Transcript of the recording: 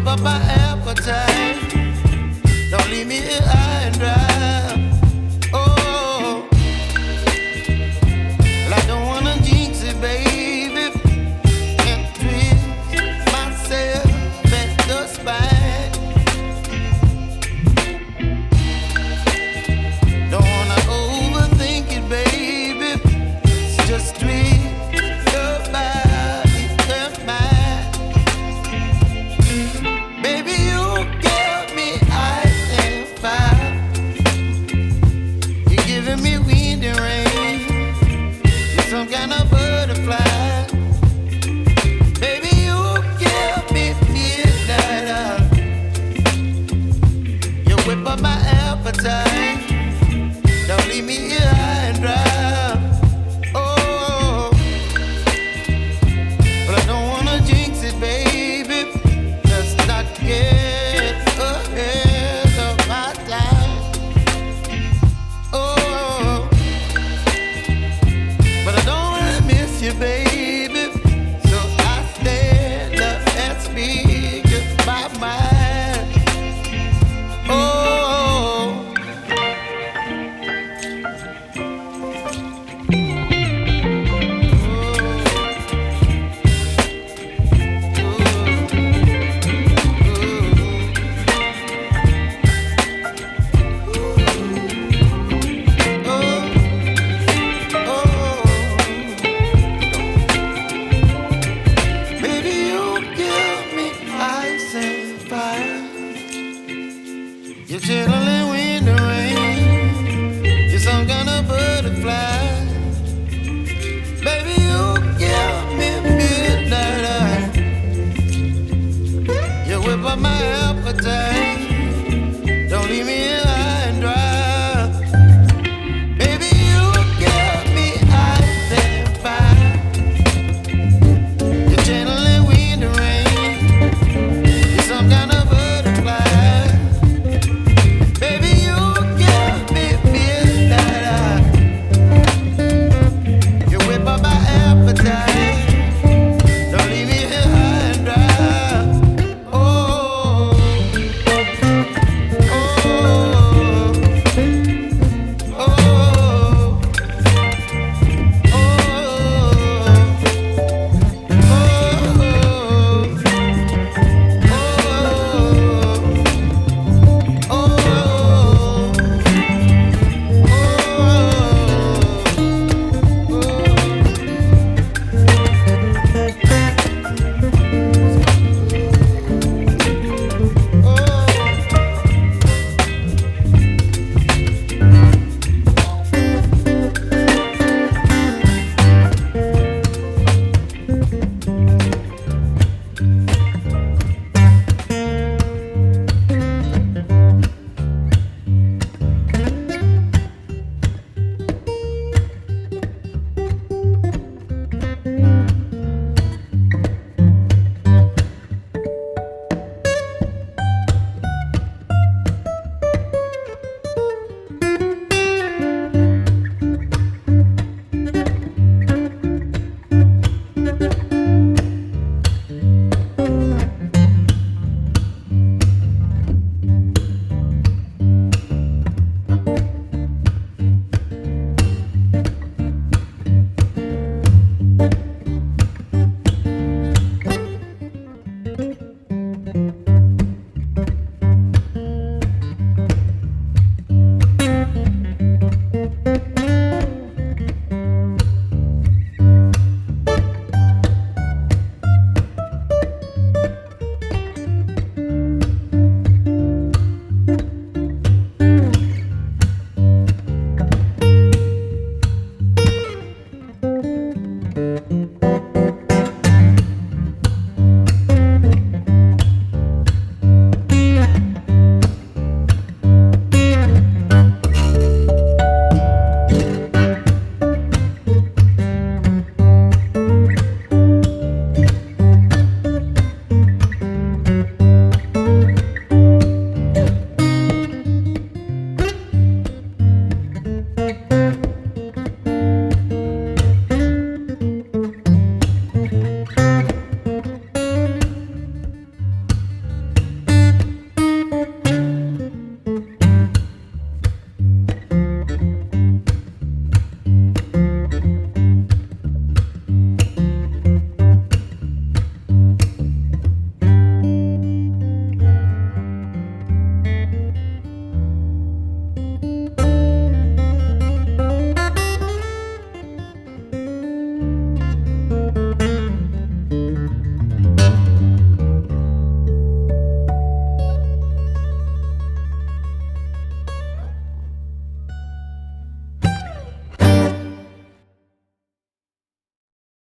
whip up my appetite. Don't leave me here high and dry. Oh, well, I don't wanna jinx it, baby, and twist myself at the spine. Don't wanna overthink it, baby. It's just twist your body and mine. Baby, you give me ice and fire. You're giving me wind and rain. You're some kind of butterfly. Baby, you give me midnight. You whip up my appetite. Don't leave me here high and dry. Oh, but I don't wanna jinx it, baby. Let's not get ahead of my time. Oh, but I don't wanna miss you, baby. So I stand up and speak my mind. Oh. Baby, you give me ice and fire. You're chilling wind and rain. You're some kind of butterfly. Baby, you give me midnight. You whip up my appetite.